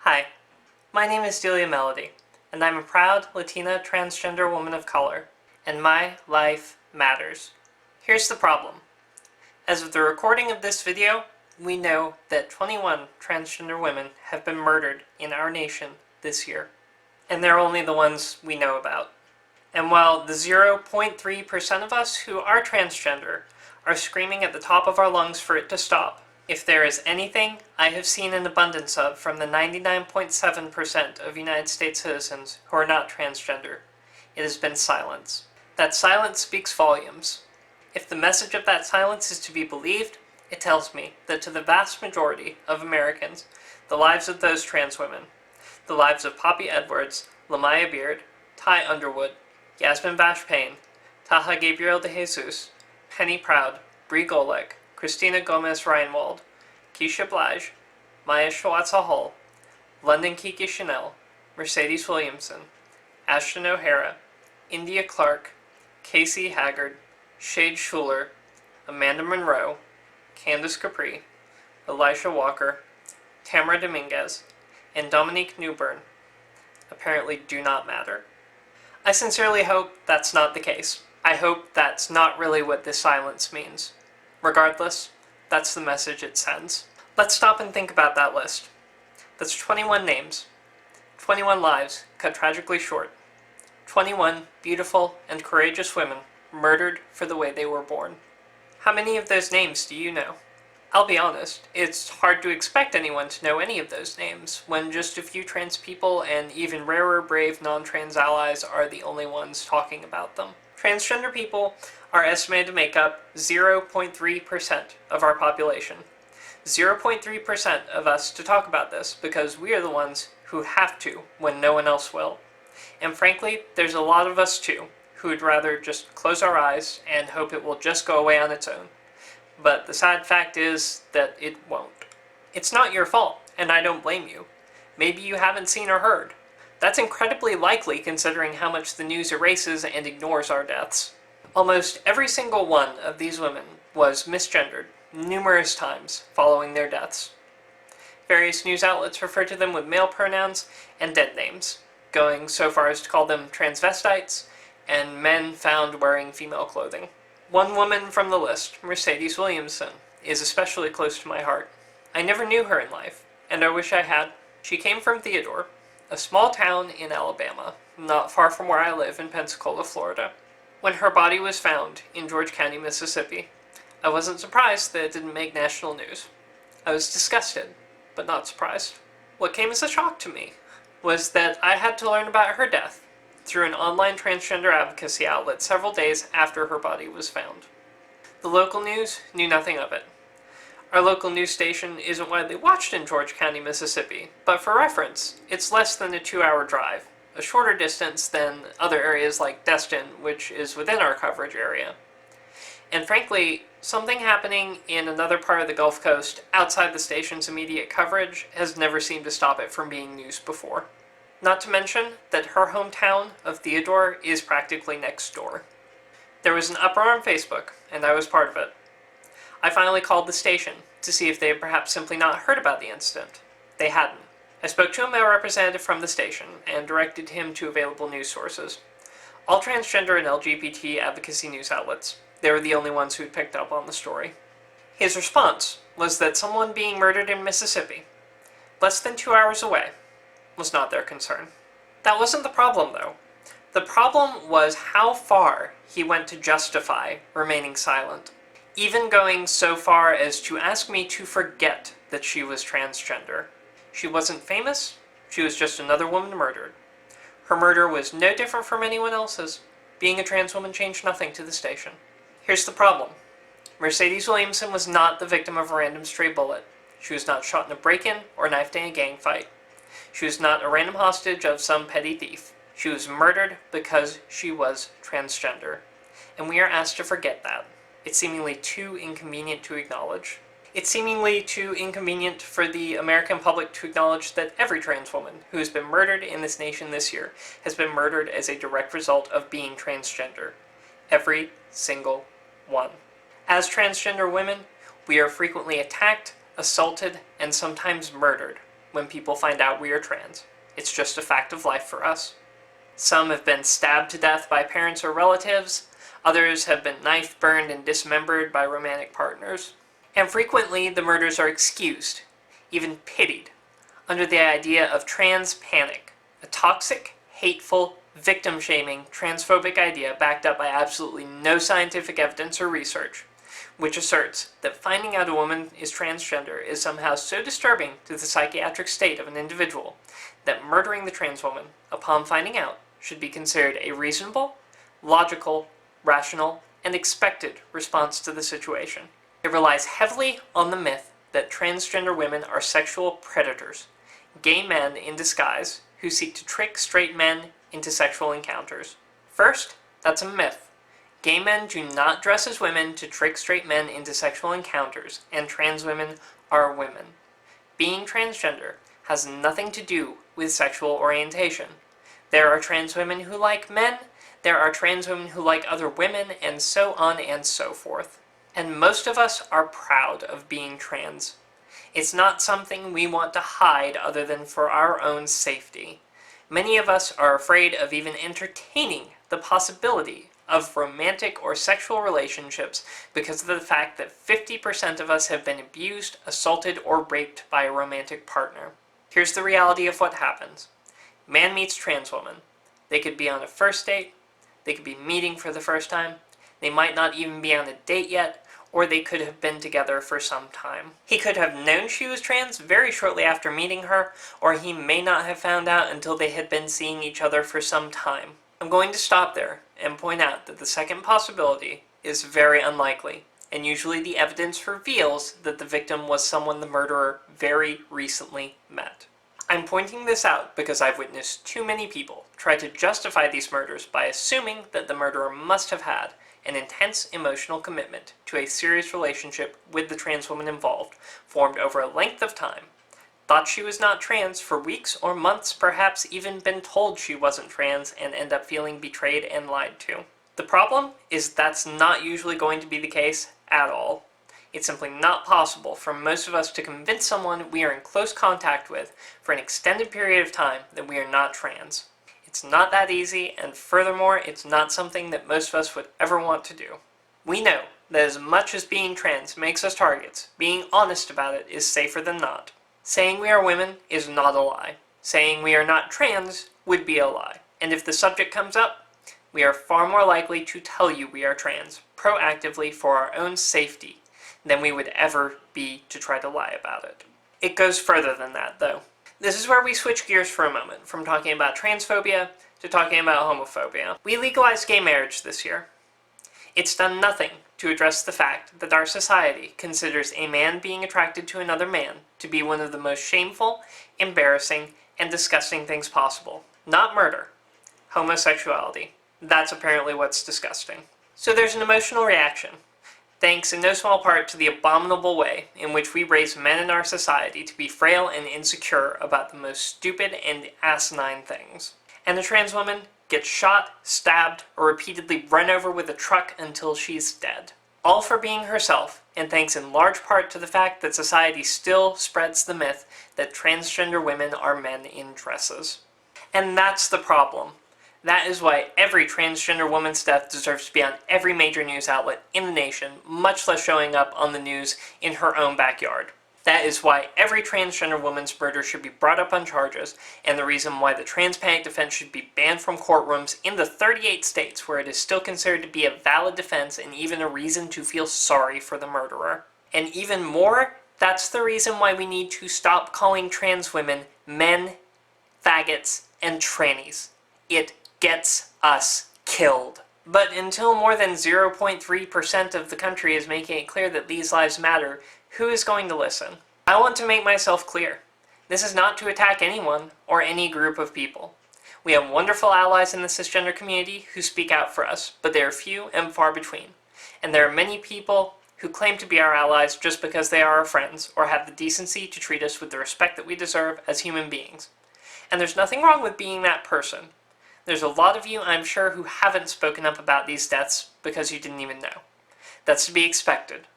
Hi, my name is Delia Melody, and I'm a proud Latina transgender woman of color, and my life matters. Here's the problem. As of the recording of this video, we know that 21 transgender women have been murdered in our nation this year, and they're only the ones we know about. And while the 0.3% of us who are transgender are screaming at the top of our lungs for it to stop, if there is anything I have seen an abundance of from the 99.7% of United States citizens who are not transgender, it has been silence. That silence speaks volumes. If the message of that silence is to be believed, it tells me that to the vast majority of Americans, the lives of those trans women, the lives of Poppy Edwards, Lamaya Beard, Ty Underwood, Yasmin Bash Payne, Taha Gabriel de Jesus, Penny Proud, Brie Golek, Christina Gomez Reinwald, Keisha Blige, Maya Schwarza Hull, London Kiki Chanel, Mercedes Williamson, Ashton O'Hara, India Clark, Casey Haggard, Shade Schuler, Amanda Monroe, Candace Capri, Elisha Walker, Tamara Dominguez, and Dominique Newburn apparently do not matter. I sincerely hope that's not the case. I hope that's not really what this silence means. Regardless, that's the message it sends. Let's stop and think about that list. That's 21 names, 21 lives cut tragically short, 21 beautiful and courageous women murdered for the way they were born. How many of those names do you know? I'll be honest, it's hard to expect anyone to know any of those names, when just a few trans people and even rarer brave non-trans allies are the only ones talking about them. Transgender people are estimated to make up 0.3% of our population. 0.3% of us to talk about this because we are the ones who have to when no one else will. And frankly, there's a lot of us too who would rather just close our eyes and hope it will just go away on its own. But the sad fact is that it won't. It's not your fault, and I don't blame you. Maybe you haven't seen or heard. That's incredibly likely considering how much the news erases and ignores our deaths. Almost every single one of these women was misgendered numerous times following their deaths. Various news outlets refer to them with male pronouns and dead names, going so far as to call them transvestites and men found wearing female clothing. One woman from the list, Mercedes Williamson, is especially close to my heart. I never knew her in life, and I wish I had. She came from Theodore, a small town in Alabama, not far from where I live in Pensacola, Florida. When her body was found in George County, Mississippi, I wasn't surprised that it didn't make national news. I was disgusted, but not surprised. What came as a shock to me was that I had to learn about her death through an online transgender advocacy outlet several days after her body was found. The local news knew nothing of it. Our local news station isn't widely watched in George County, Mississippi, but for reference, it's less than a 2-hour drive, a shorter distance than other areas like Destin, which is within our coverage area. And frankly, something happening in another part of the Gulf Coast outside the station's immediate coverage has never seemed to stop it from being news before. Not to mention that her hometown of Theodore is practically next door. There was an uproar on Facebook, and I was part of it. I finally called the station to see if they had perhaps simply not heard about the incident. They hadn't. I spoke to a male representative from the station and directed him to available news sources. All transgender and LGBT advocacy news outlets. They were the only ones who had picked up on the story. His response was that someone being murdered in Mississippi, less than 2 hours away, was not their concern. That wasn't the problem, though. The problem was how far he went to justify remaining silent, even going so far as to ask me to forget that she was transgender. She wasn't famous, she was just another woman murdered. Her murder was no different from anyone else's. Being a trans woman changed nothing to the station. Here's the problem. Mercedes Williamson was not the victim of a random stray bullet. She was not shot in a break-in or knifed in a gang fight. She was not a random hostage of some petty thief. She was murdered because she was transgender. And we are asked to forget that. It's seemingly too inconvenient to acknowledge. It's seemingly too inconvenient for the American public to acknowledge that every trans woman who has been murdered in this nation this year has been murdered as a direct result of being transgender. Every single one. As transgender women, we are frequently attacked, assaulted, and sometimes murdered when people find out we are trans. It's just a fact of life for us. Some have been stabbed to death by parents or relatives. Others have been knife burned and dismembered by romantic partners. And frequently, the murders are excused, even pitied, under the idea of trans panic, a toxic, hateful, victim-shaming, transphobic idea backed up by absolutely no scientific evidence or research, which asserts that finding out a woman is transgender is somehow so disturbing to the psychiatric state of an individual that murdering the trans woman, upon finding out, should be considered a reasonable, logical, rational, and expected response to the situation. It relies heavily on the myth that transgender women are sexual predators, gay men in disguise who seek to trick straight men into sexual encounters. First, that's a myth. Gay men do not dress as women to trick straight men into sexual encounters, and trans women are women. Being transgender has nothing to do with sexual orientation. There are trans women who like men, there are trans women who like other women, and so on and so forth. And most of us are proud of being trans. It's not something we want to hide other than for our own safety. Many of us are afraid of even entertaining the possibility of romantic or sexual relationships because of the fact that 50% of us have been abused, assaulted, or raped by a romantic partner. Here's the reality of what happens. Man meets trans woman. They could be on a first date, they could be meeting for the first time, they might not even be on a date yet, or they could have been together for some time. He could have known she was trans very shortly after meeting her, or he may not have found out until they had been seeing each other for some time. I'm going to stop there and point out that the second possibility is very unlikely, and usually the evidence reveals that the victim was someone the murderer very recently met. I'm pointing this out because I've witnessed too many people try to justify these murders by assuming that the murderer must have had an intense emotional commitment to a serious relationship with the trans woman involved, formed over a length of time, thought she was not trans for weeks or months, perhaps even been told she wasn't trans, and end up feeling betrayed and lied to. The problem is that's not usually going to be the case at all. It's simply not possible for most of us to convince someone we are in close contact with for an extended period of time that we are not trans. It's not that easy, and furthermore, it's not something that most of us would ever want to do. We know that as much as being trans makes us targets, being honest about it is safer than not. Saying we are women is not a lie. Saying we are not trans would be a lie. And if the subject comes up, we are far more likely to tell you we are trans, proactively for our own safety, than we would ever be to try to lie about it. It goes further than that, though. This is where we switch gears for a moment, from talking about transphobia to talking about homophobia. We legalized gay marriage this year. It's done nothing to address the fact that our society considers a man being attracted to another man to be one of the most shameful, embarrassing, and disgusting things possible. Not murder. Homosexuality. That's apparently what's disgusting. So there's an emotional reaction, thanks in no small part to the abominable way in which we raise men in our society to be frail and insecure about the most stupid and asinine things. And a trans woman gets shot, stabbed, or repeatedly run over with a truck until she's dead. All for being herself, and thanks in large part to the fact that society still spreads the myth that transgender women are men in dresses. And that's the problem. That is why every transgender woman's death deserves to be on every major news outlet in the nation, much less showing up on the news in her own backyard. That is why every transgender woman's murder should be brought up on charges, and the reason why the trans panic defense should be banned from courtrooms in the 38 states where it is still considered to be a valid defense and even a reason to feel sorry for the murderer. And even more, that's the reason why we need to stop calling trans women men, faggots, and trannies. It gets us killed. But until more than 0.3% of the country is making it clear that these lives matter, who is going to listen? I want to make myself clear. This is not to attack anyone or any group of people. We have wonderful allies in the cisgender community who speak out for us, but they are few and far between. And there are many people who claim to be our allies just because they are our friends or have the decency to treat us with the respect that we deserve as human beings. And there's nothing wrong with being that person. There's a lot of you, I'm sure, who haven't spoken up about these deaths because you didn't even know. That's to be expected.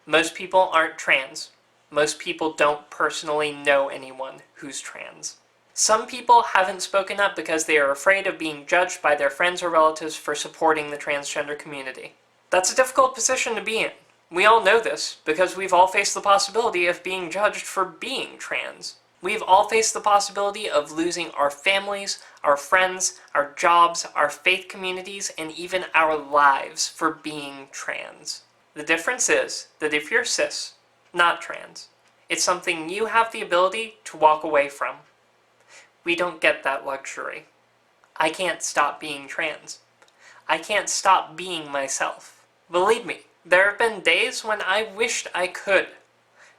Most people aren't trans. most people don't personally know anyone who's trans. Some people haven't spoken up because they are afraid of being judged by their friends or relatives for supporting the transgender community. That's a difficult position to be in. We all know this because we've all faced the possibility of being judged for being trans. We've all faced the possibility of losing our families, our friends, our jobs, our faith communities, and even our lives for being trans. The difference is that if you're cis, not trans, it's something you have the ability to walk away from. We don't get that luxury. I can't stop being trans. I can't stop being myself. Believe me, there have been days when I wished I could.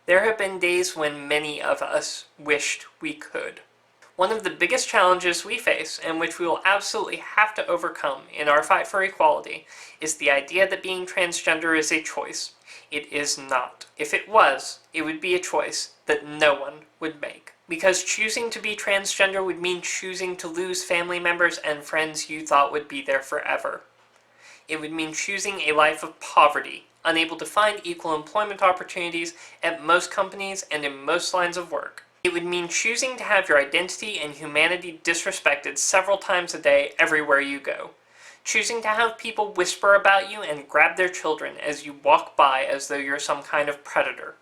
There have been days when many of us wished we could. One of the biggest challenges we face, and which we will absolutely have to overcome in our fight for equality, is the idea that being transgender is a choice. It is not. If it was, it would be a choice that no one would make. Because choosing to be transgender would mean choosing to lose family members and friends you thought would be there forever. It would mean choosing a life of poverty, unable to find equal employment opportunities at most companies and in most lines of work. It would mean choosing to have your identity and humanity disrespected several times a day everywhere you go. Choosing to have people whisper about you and grab their children as you walk by as though you're some kind of predator.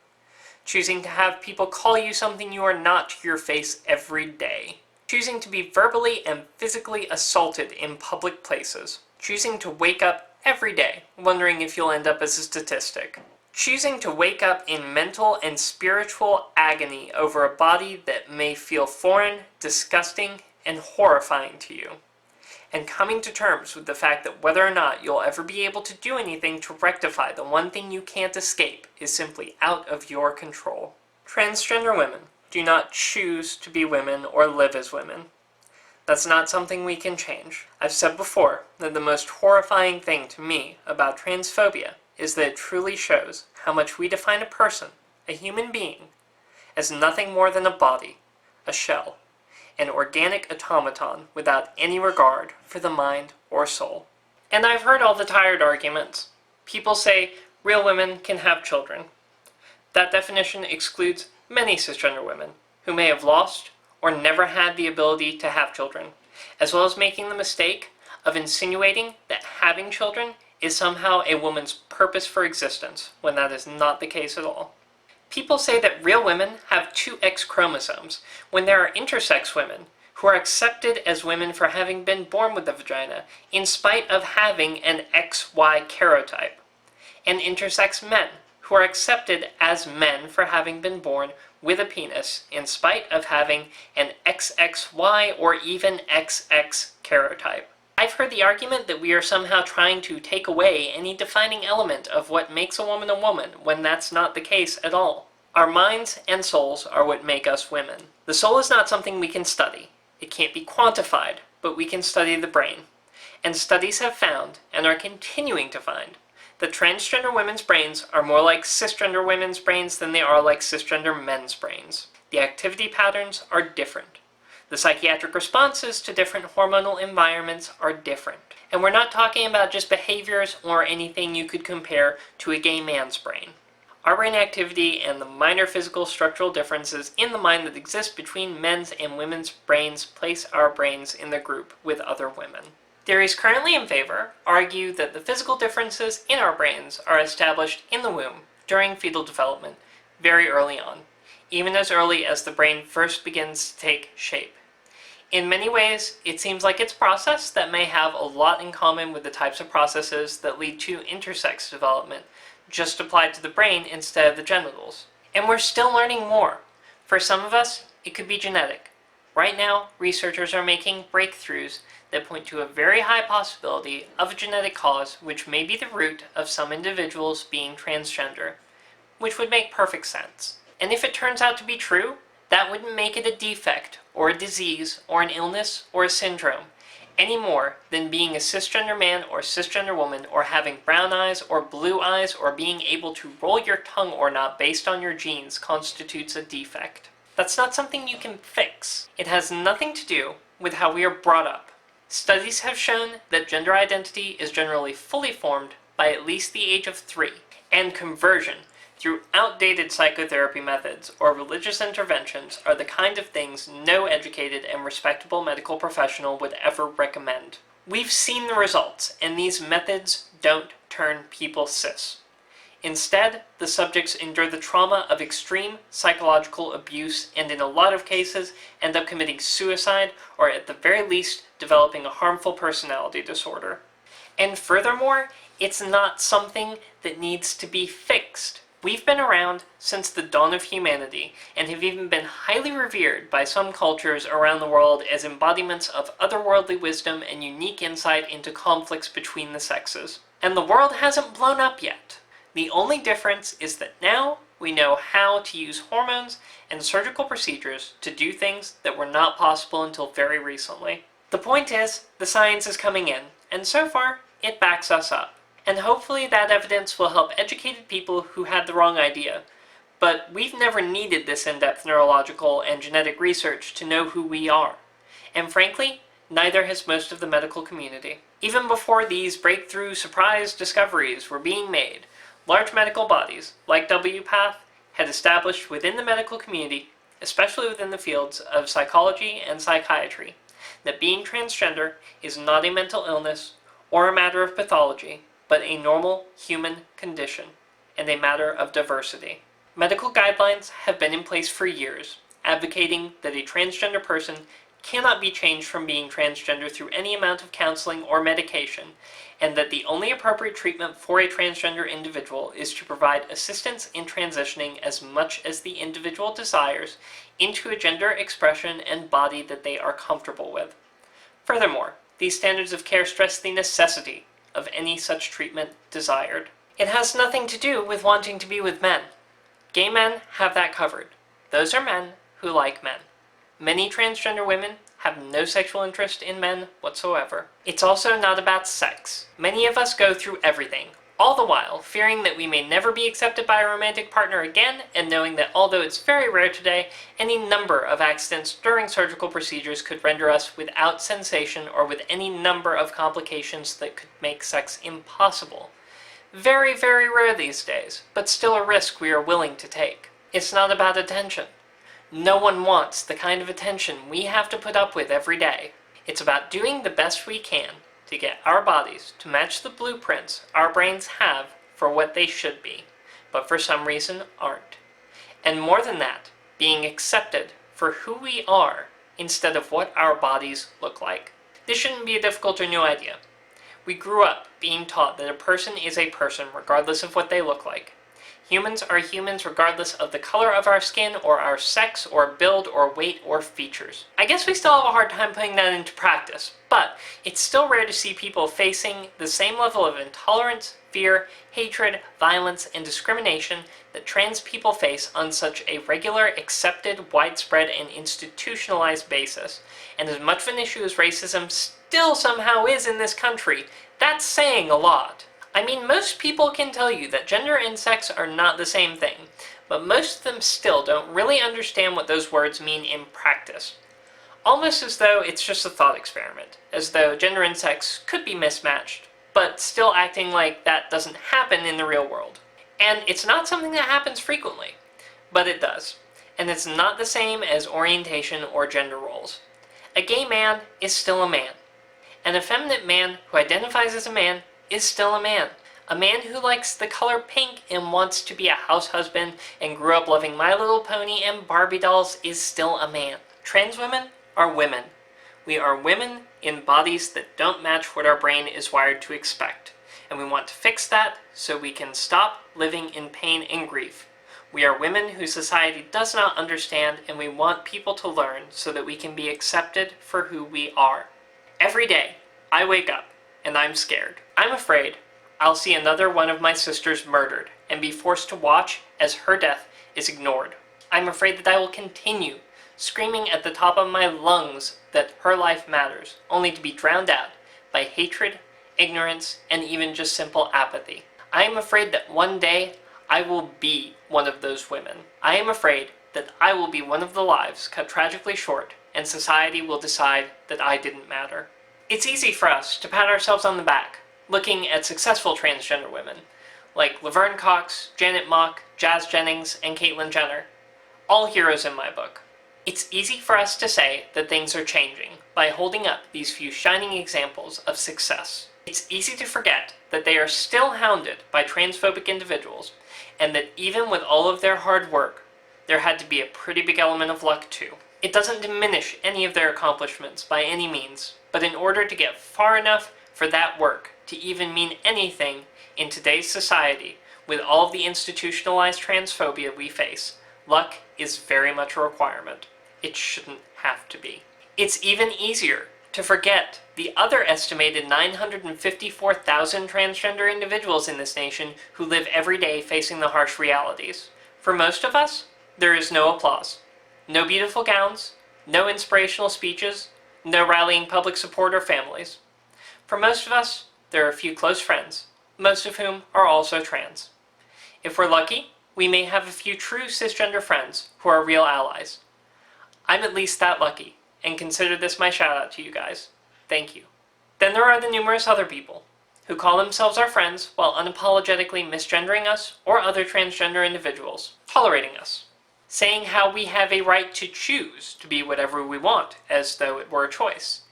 Choosing to have people call you something you are not to your face every day. Choosing to be verbally and physically assaulted in public places. Choosing to wake up every day wondering if you'll end up as a statistic. Choosing to wake up in mental and spiritual agony over a body that may feel foreign, disgusting, and horrifying to you. And coming to terms with the fact that whether or not you'll ever be able to do anything to rectify the one thing you can't escape is simply out of your control. Transgender women do not choose to be women or live as women. That's not something we can change. I've said before that the most horrifying thing to me about transphobia is that it truly shows how much we define a person, a human being, as nothing more than a body, a shell, an organic automaton without any regard for the mind or soul. And I've heard all the tired arguments. People say real women can have children. That definition excludes many cisgender women who may have lost or never had the ability to have children, as well as making the mistake of insinuating that having children is somehow a woman's purpose for existence, when that is not the case at all. People say that real women have two X chromosomes, when there are intersex women who are accepted as women for having been born with a vagina, in spite of having an XY karyotype, and intersex men who are accepted as men for having been born with a penis, in spite of having an XXY or even XX karyotype. I've heard the argument that we are somehow trying to take away any defining element of what makes a woman, when that's not the case at all. Our minds and souls are what make us women. The soul is not something we can study. It can't be quantified, but we can study the brain. And studies have found, and are continuing to find, that transgender women's brains are more like cisgender women's brains than they are like cisgender men's brains. The activity patterns are different. The psychiatric responses to different hormonal environments are different. And we're not talking about just behaviors or anything you could compare to a gay man's brain. Our brain activity and the minor physical structural differences in the mind that exist between men's and women's brains place our brains in the group with other women. Theories currently in favor argue that the physical differences in our brains are established in the womb during fetal development very early on, even as early as the brain first begins to take shape. In many ways, it seems like it's a process that may have a lot in common with the types of processes that lead to intersex development, just applied to the brain instead of the genitals. And we're still learning more. For some of us, it could be genetic. Right now, researchers are making breakthroughs that point to a very high possibility of a genetic cause which may be the root of some individuals being transgender, which would make perfect sense. And if it turns out to be true, that wouldn't make it a defect, or a disease, or an illness, or a syndrome, any more than being a cisgender man or cisgender woman, or having brown eyes or blue eyes, or being able to roll your tongue or not based on your genes constitutes a defect. That's not something you can fix. It has nothing to do with how we are brought up. Studies have shown that gender identity is generally fully formed by at least the age of 3, and conversion through outdated psychotherapy methods or religious interventions are the kind of things no educated and respectable medical professional would ever recommend. We've seen the results, and these methods don't turn people cis. Instead, the subjects endure the trauma of extreme psychological abuse and in a lot of cases end up committing suicide or at the very least developing a harmful personality disorder. And furthermore, it's not something that needs to be fixed. We've been around since the dawn of humanity and have even been highly revered by some cultures around the world as embodiments of otherworldly wisdom and unique insight into conflicts between the sexes. And the world hasn't blown up yet. The only difference is that now we know how to use hormones and surgical procedures to do things that were not possible until very recently. The point is, the science is coming in, and so far, it backs us up. And hopefully that evidence will help educated people who had the wrong idea. But we've never needed this in-depth neurological and genetic research to know who we are. And frankly, neither has most of the medical community. Even before these breakthrough surprise discoveries were being made, large medical bodies, like WPATH, had established within the medical community, especially within the fields of psychology and psychiatry, that being transgender is not a mental illness or a matter of pathology, but a normal human condition and a matter of diversity. Medical guidelines have been in place for years, advocating that a transgender person cannot be changed from being transgender through any amount of counseling or medication, and that the only appropriate treatment for a transgender individual is to provide assistance in transitioning as much as the individual desires into a gender expression and body that they are comfortable with. Furthermore, these standards of care stress the necessity of any such treatment desired. It has nothing to do with wanting to be with men. Gay men have that covered. Those are men who like men. Many transgender women have no sexual interest in men whatsoever. It's also not about sex. Many of us go through everything, all the while fearing that we may never be accepted by a romantic partner again, and knowing that although it's very rare today, any number of accidents during surgical procedures could render us without sensation or with any number of complications that could make sex impossible. Very, very rare these days, but still a risk we are willing to take. It's not about attention. No one wants the kind of attention we have to put up with every day. It's about doing the best we can to get our bodies to match the blueprints our brains have for what they should be, but for some reason aren't. And more than that, being accepted for who we are instead of what our bodies look like. This shouldn't be a difficult or new idea. We grew up being taught that a person is a person regardless of what they look like. Humans are humans regardless of the color of our skin or our sex or build or weight or features. I guess we still have a hard time putting that into practice, but it's still rare to see people facing the same level of intolerance, fear, hatred, violence, and discrimination that trans people face on such a regular, accepted, widespread, and institutionalized basis. And as much of an issue as racism still somehow is in this country, that's saying a lot. I mean, most people can tell you that gender and sex are not the same thing, but most of them still don't really understand what those words mean in practice. Almost as though it's just a thought experiment, as though gender and sex could be mismatched, but still acting like that doesn't happen in the real world. And it's not something that happens frequently, but it does. And it's not the same as orientation or gender roles. A gay man is still a man. An effeminate man who identifies as a man is still a man. A man who likes the color pink and wants to be a house husband and grew up loving My Little Pony and Barbie dolls is still a man. Trans women are women. We are women in bodies that don't match what our brain is wired to expect. And we want to fix that so we can stop living in pain and grief. We are women who society does not understand, and we want people to learn so that we can be accepted for who we are. Every day, I wake up and I'm scared. I'm afraid I'll see another one of my sisters murdered and be forced to watch as her death is ignored. I'm afraid that I will continue screaming at the top of my lungs that her life matters, only to be drowned out by hatred, ignorance, and even just simple apathy. I am afraid that one day I will be one of those women. I am afraid that I will be one of the lives cut tragically short, and society will decide that I didn't matter. It's easy for us to pat ourselves on the back, looking at successful transgender women. like Laverne Cox, Janet Mock, Jazz Jennings, and Caitlyn Jenner. All heroes in my book. It's easy for us to say that things are changing by holding up these few shining examples of success. It's easy to forget that they are still hounded by transphobic individuals, and that even with all of their hard work, there had to be a pretty big element of luck too. It doesn't diminish any of their accomplishments by any means, but in order to get far enough for that work to even mean anything in today's society, with all of the institutionalized transphobia we face, luck is very much a requirement. It shouldn't have to be. It's even easier to forget the other estimated 954,000 transgender individuals in this nation who live every day facing the harsh realities. For most of us, there is no applause, no beautiful gowns, no inspirational speeches, no rallying public support or families. For most of us, there are a few close friends, most of whom are also trans. If we're lucky, we may have a few true cisgender friends who are real allies. I'm at least that lucky, and consider this my shout out to you guys. Thank you. Then there are the numerous other people who call themselves our friends while unapologetically misgendering us or other transgender individuals, tolerating us, saying how we have a right to choose to be whatever we want as though it were a choice,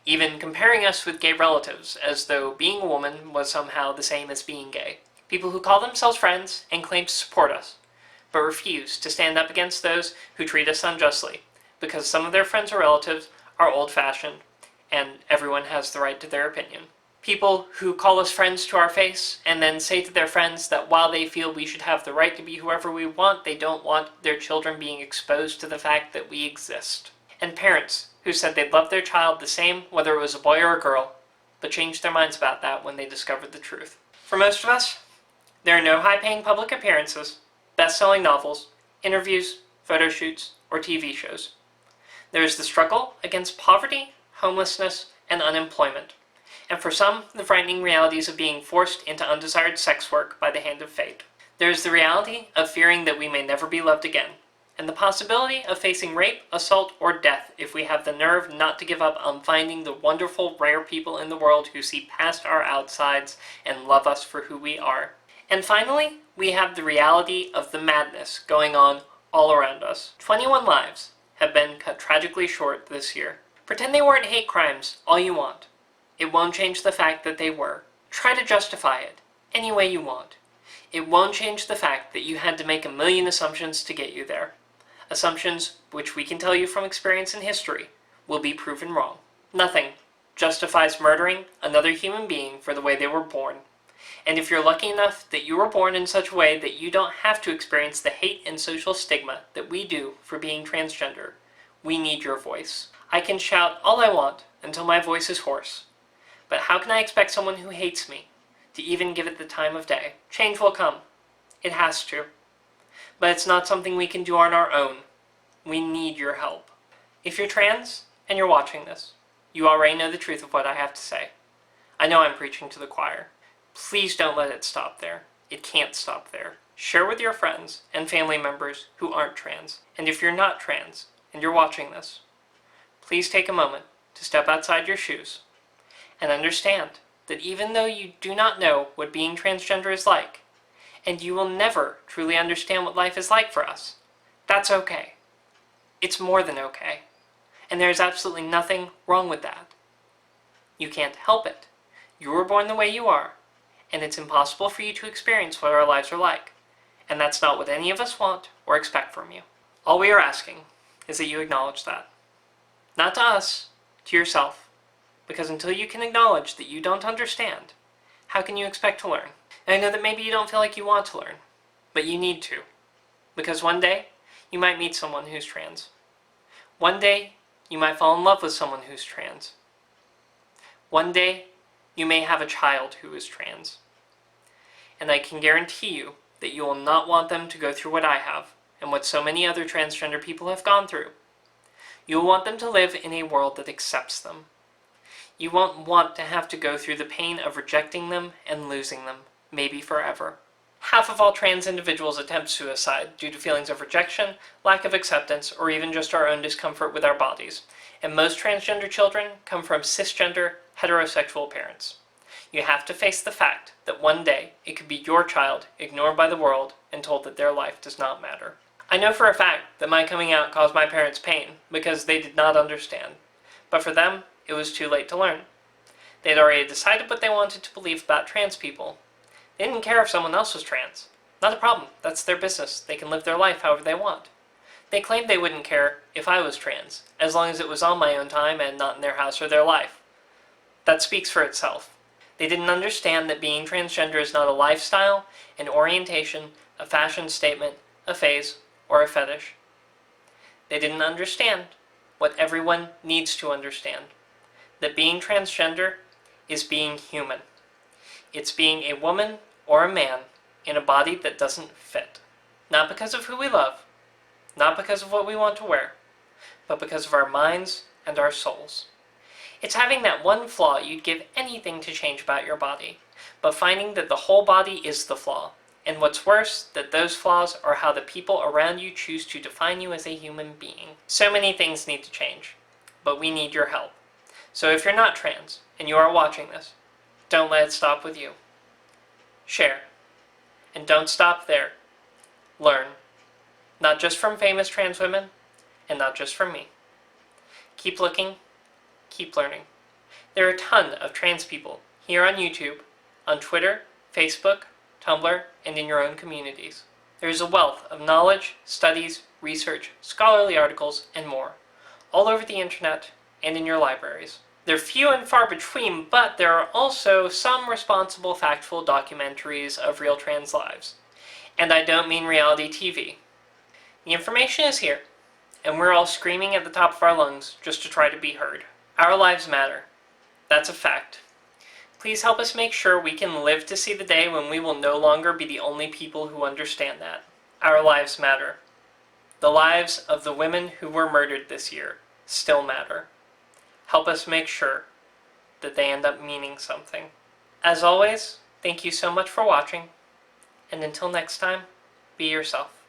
even comparing us with gay relatives as though being a woman was somehow the same as being gay. People who call themselves friends and claim to support us, but refuse to stand up against those who treat us unjustly, because some of their friends or relatives are old-fashioned, and everyone has the right to their opinion. People who call us friends to our face, and then say to their friends that while they feel we should have the right to be whoever we want, they don't want their children being exposed to the fact that we exist. And parents who said they'd love their child the same whether it was a boy or a girl, but changed their minds about that when they discovered the truth. For most of us, there are no high-paying public appearances, best-selling novels, interviews, photo shoots, or TV shows. There is the struggle against poverty, homelessness, and unemployment, and for some, the frightening realities of being forced into undesired sex work by the hand of fate. There is the reality of fearing that we may never be loved again, and the possibility of facing rape, assault, or death if we have the nerve not to give up on finding the wonderful, rare people in the world who see past our outsides and love us for who we are. And finally, we have the reality of the madness going on all around us. 21 lives have been cut tragically short this year. Pretend they weren't hate crimes all you want. It won't change the fact that they were. Try to justify it any way you want. It won't change the fact that you had to make a million assumptions to get you there. Assumptions which we can tell you from experience and history will be proven wrong. Nothing justifies murdering another human being for the way they were born. And if you're lucky enough that you were born in such a way that you don't have to experience the hate and social stigma that we do for being transgender, we need your voice. I can shout all I want until my voice is hoarse, but how can I expect someone who hates me to even give it the time of day? Change will come. It has to. But it's not something we can do on our own. We need your help. If you're trans and you're watching this, you already know the truth of what I have to say. I know I'm preaching to the choir. Please don't let it stop there. It can't stop there. Share with your friends and family members who aren't trans. And if you're not trans and you're watching this, please take a moment to step outside your shoes and understand that even though you do not know what being transgender is like, and you will never truly understand what life is like for us, that's okay. It's more than okay. And there's absolutely nothing wrong with that. You can't help it. You were born the way you are, and it's impossible for you to experience what our lives are like. And that's not what any of us want or expect from you. All we are asking is that you acknowledge that. Not to us, to yourself. Because until you can acknowledge that you don't understand, how can you expect to learn? And I know that maybe you don't feel like you want to learn, but you need to. Because one day, you might meet someone who's trans. One day, you might fall in love with someone who's trans. One day, you may have a child who is trans. And I can guarantee you that you will not want them to go through what I have, and what so many other transgender people have gone through. You will want them to live in a world that accepts them. You won't want to have to go through the pain of rejecting them and losing them, maybe forever. Half of all trans individuals attempt suicide due to feelings of rejection, lack of acceptance, or even just our own discomfort with our bodies. And most transgender children come from cisgender, heterosexual parents. You have to face the fact that one day it could be your child ignored by the world and told that their life does not matter. I know for a fact that my coming out caused my parents pain because they did not understand, but for them, it was too late to learn. They had already decided what they wanted to believe about trans people. They didn't care if someone else was trans. Not a problem, that's their business. They can live their life however they want. They claimed they wouldn't care if I was trans, as long as it was on my own time and not in their house or their life. That speaks for itself. They didn't understand that being transgender is not a lifestyle, an orientation, a fashion statement, a phase, or a fetish. They didn't understand what everyone needs to understand. That being transgender is being human. It's being a woman or a man in a body that doesn't fit. Not because of who we love, not because of what we want to wear, but because of our minds and our souls. It's having that one flaw you'd give anything to change about your body, but finding that the whole body is the flaw, and what's worse, that those flaws are how the people around you choose to define you as a human being. So many things need to change, but we need your help. So if you're not trans, and you are watching this, don't let it stop with you. Share. And don't stop there. Learn. Not just from famous trans women, and not just from me. Keep looking, keep learning. There are a ton of trans people here on YouTube, on Twitter, Facebook, Tumblr, and in your own communities. There is a wealth of knowledge, studies, research, scholarly articles, and more, all over the internet and in your libraries. They're few and far between, but there are also some responsible, factful documentaries of real trans lives. And I don't mean reality TV. The information is here, and we're all screaming at the top of our lungs just to try to be heard. Our lives matter. That's a fact. Please help us make sure we can live to see the day when we will no longer be the only people who understand that. Our lives matter. The lives of the women who were murdered this year still matter. Help us make sure that they end up meaning something. As always, thank you so much for watching, and until next time, be yourself.